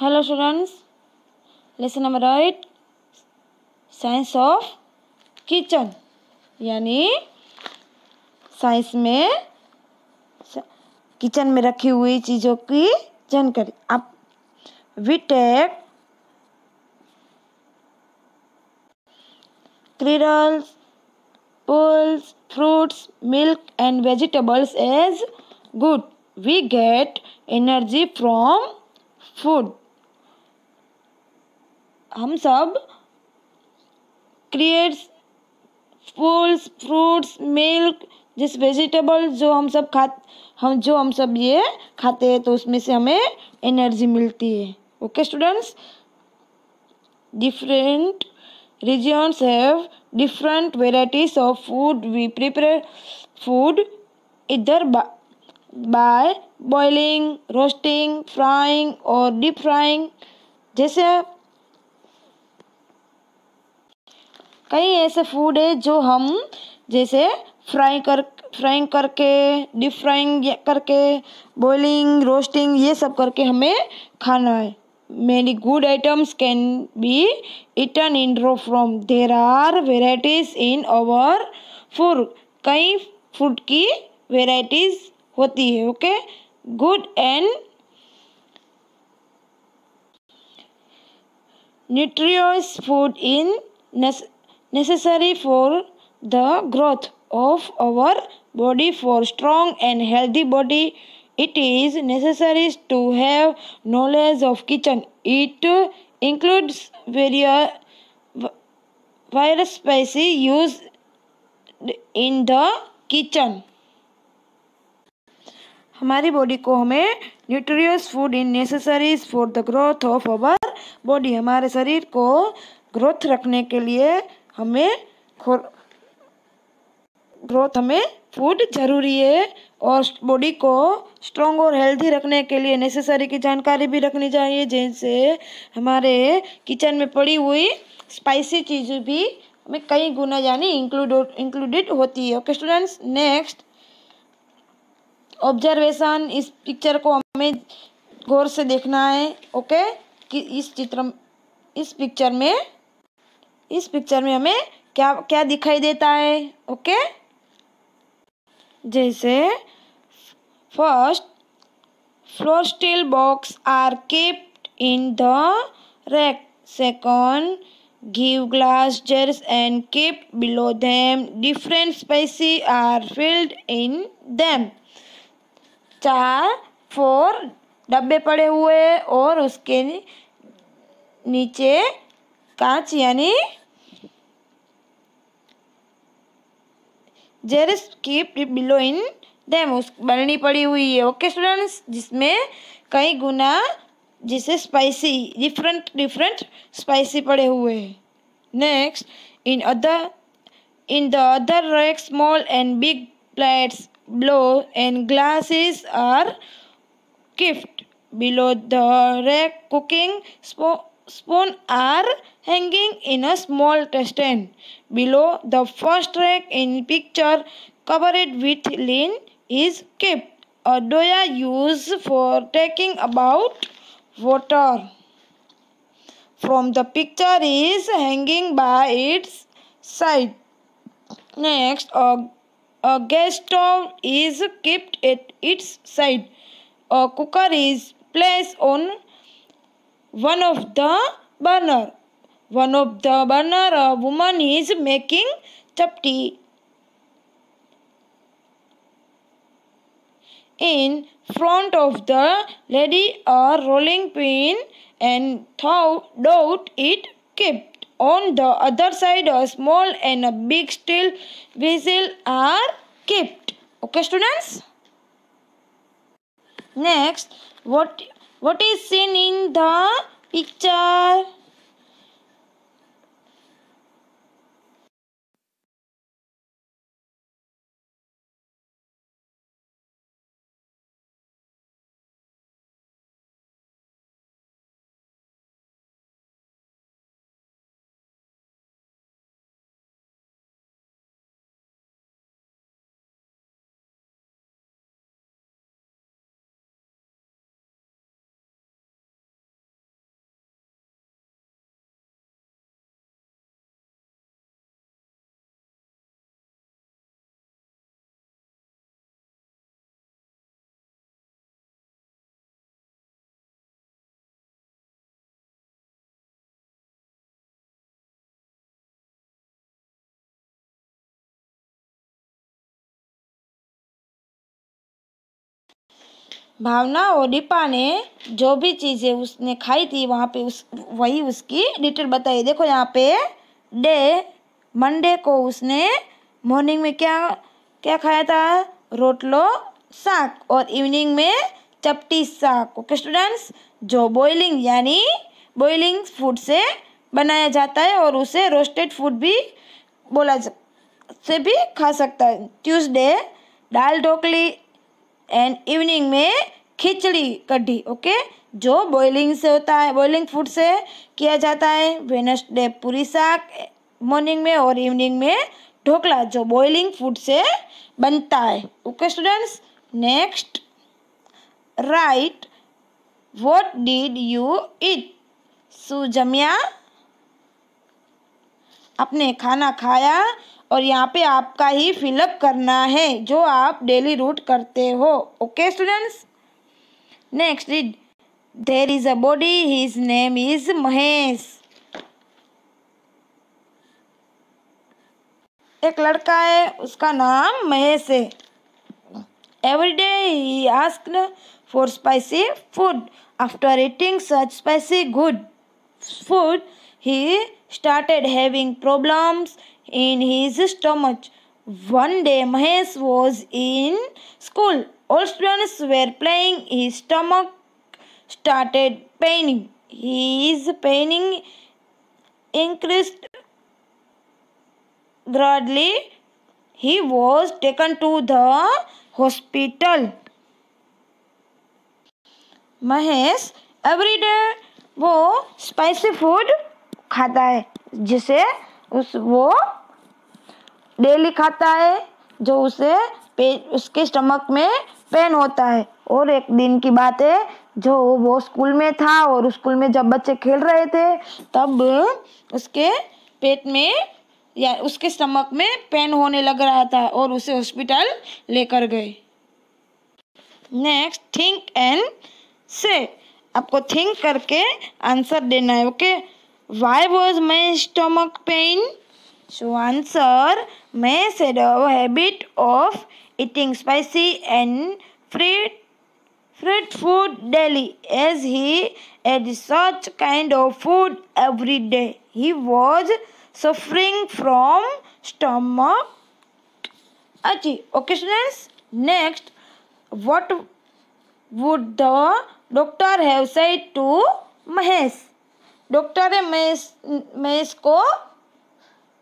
Hello students, lesson number 8 science of kitchen, यानी science में kitchen में रखी हुई चीज़ों की जानकारी। आप we take cereals, pulse, fruits, milk and vegetables as good. We get energy from food. हम सब क्रिएट्स फूल्स, फ्रूट्स, मिल्क, जिस वेजिटेबल जो हम सब ये खाते हैं तो उसमें से हमें एनर्जी मिलती है। Okay students, different regions have different varieties of food. We prepare food either by boiling, roasting, frying or deep frying. जैसे कई ऐसे फूड है जो हम जैसे फ्राइंग करके, डीप फ्राइंग करके, बॉइलिंग, रोस्टिंग, ये सब करके हमें खाना है। Many good items can be eaten in raw form. There are varieties in our food. कई फूड की वेराइटीज होती है। Okay, good and nutritious food in necessary for the growth of our body. For strong and healthy body, it is necessary to have knowledge of kitchen. It includes various spices used in the kitchen. हमारी body को हमें nutritious food in necessaries for the growth of our body, हमारे शरीर को growth रखने के लिए हमें फूड जरूरी है। और बॉडी को स्ट्रॉन्ग और हेल्दी रखने के लिए नेसेसरी की जानकारी भी रखनी चाहिए, जैसे हमारे किचन में पड़ी हुई स्पाइसी चीज़ें भी हमें कई गुना यानी इंक्लूडेड होती है। Okay students, next observation. इस पिक्चर को हमें गौर से देखना है। ओके, कि इस पिक्चर में हमें क्या क्या दिखाई देता है। ओके, जैसे first, flour steel box are kept in the rack. Second, give glass jars and kept below them. Different spices are filled in them. 4 डब्बे पड़े हुए और उसके नीचे कांच यानी जर्स कीप बिलो इन देम, उस बरनी पड़ी हुई है। ओके स्टूडेंट्स, जिसमें कई गुना जिसे स्पाइसी डिफरेंट स्पाइसी पड़े हुए हैं। Next, in the other rack small and big plates, blow and glasses are kept below the rack. Cooking spoon are hanging in a small stand below the first rack in picture, covered with linen is kept. A doya used for taking about water from the picture is hanging by its side. Next, a gas stove is kept at its side. A cooker is placed on one of the burner. A woman is making chapati. In front of the lady, a rolling pin and dough it kept. On the other side, a small and a big steel vessel are kept. Okay students, next, what is seen in the picture? भावना और दीपा ने जो भी चीज़ें उसने खाई थी वहाँ पे वही उसकी डिटेल बताई। देखो यहाँ पे डे, मंडे को उसने मॉर्निंग में क्या क्या खाया था, रोटलो साग, और इवनिंग में चपटी साग। ओके स्टूडेंट्स, जो बॉइलिंग यानी बॉइलिंग फूड से बनाया जाता है और उसे रोस्टेड फूड भी से भी खा सकता है। Tuesday dal dhokli and evening में खिचड़ी कढ़ी। ओके, जो बॉइलिंग से होता है, बॉइलिंग फूड से किया जाता है। वेडनेसडे पूरी साग मॉर्निंग में और इवनिंग में ढोकला, जो बॉइलिंग फूड से बनता है। Okay students, next right what did you eat. શું જમ્યા? आपने खाना खाया, और यहाँ पे आपका ही फिलअप करना है जो आप डेली रूट करते हो। Okay students, next read there is a body his name is Mahesh. एक लड़का है, उसका नाम महेश है। Every day he asked for spicy food. After eating such spicy good food, he started having problems in his stomach. One day, Mahesh was in school. All students were playing. His stomach started paining. His paining increased gradually. He was taken to the hospital. Mahesh everyday वो spicy food खाता है, जिसे वो daily खाता है, जो उसे उसके स्टमक में पेन होता है। और एक दिन की बात है, जो वो स्कूल में था और स्कूल में जब बच्चे खेल रहे थे तब उसके पेट में या उसके स्टमक में पेन होने लग रहा था और उसे हॉस्पिटल लेकर गए। नेक्स्ट थिंक एंड से, आपको थिंक करके आंसर देना है। Okay, why was my stomach pain? So answer, मैं said a habit of eating spicy and fried food daily, as he ate such kind of food every day. He was suffering from stomach ache. Okay students, next, what would the doctor have said to Mahesh? Doctor ने महेश को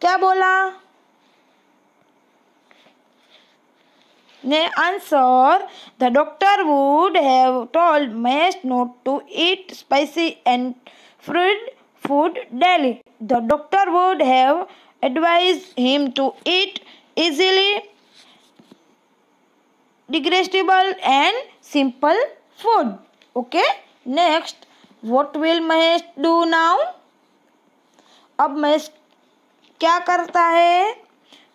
क्या बोला? ने answer, the doctor would have told Mahesh not to eat spicy and fried food daily. The doctor would have advised him to eat easily digestible and simple food. Okay, next, what will Mahesh do now? अब महेश क्या करता है?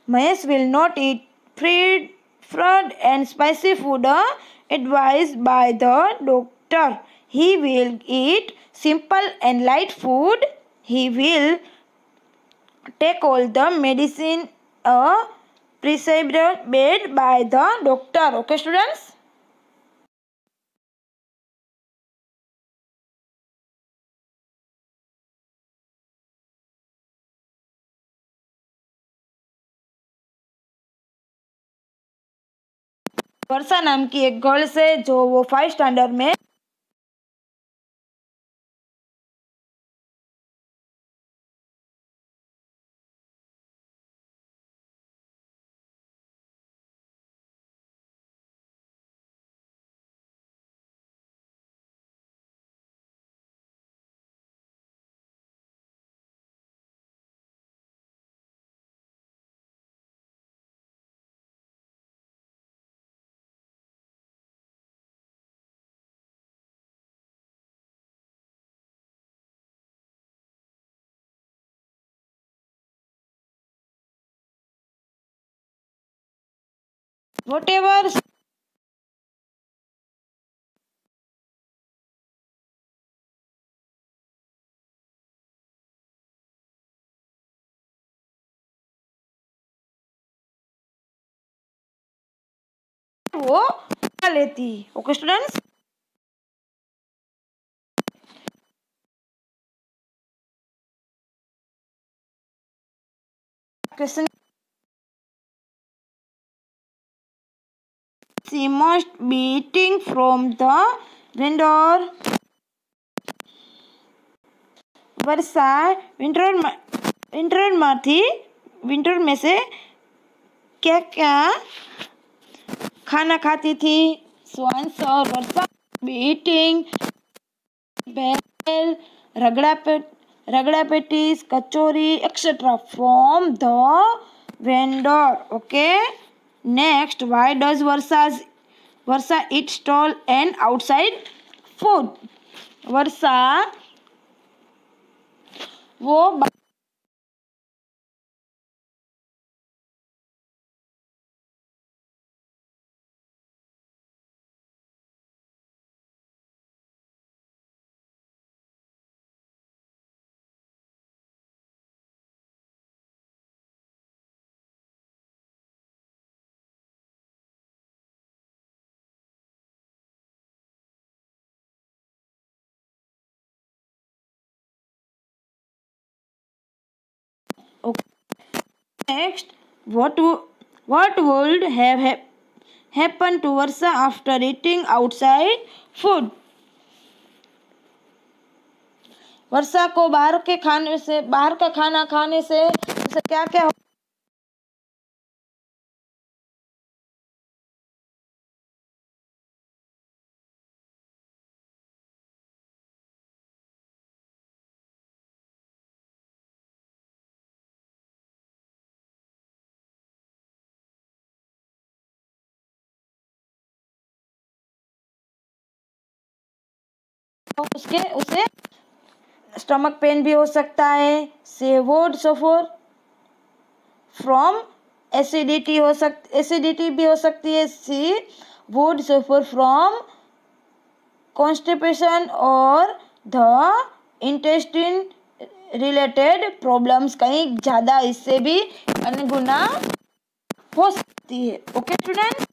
Mahesh will not eat fried and spicy food advised by the doctor. He will eat simple and light food. He will take all the medicine prescribed by the doctor. Okay students? वर्षा नाम की एक girl से जो वो 5 standard में whatever वो लेती है। Okay students, question, she must be eating from the vendor। Varsha winter में से क्या क्या खाना खाती थी। So answer, Varsha be eating bhel, ragda patties, kachori etcetera from the vendor. Okay, next, why does Varsha eat stall and outside food. Varsha वो next, what would have happened to Varsha after eating outside food। वर्षा को बाहर का खाना खाने से उसे क्या क्या उसे स्टमक पेन भी हो सकता है। से वुड सफर फ्रॉम एसिडिटी भी हो सकती है। सी वुड सफर फ्रॉम कॉन्स्टिपेशन और द इंटेस्टाइन रिलेटेड प्रॉब्लम्स, कहीं ज़्यादा इससे भी अनगुना हो सकती है। Okay student,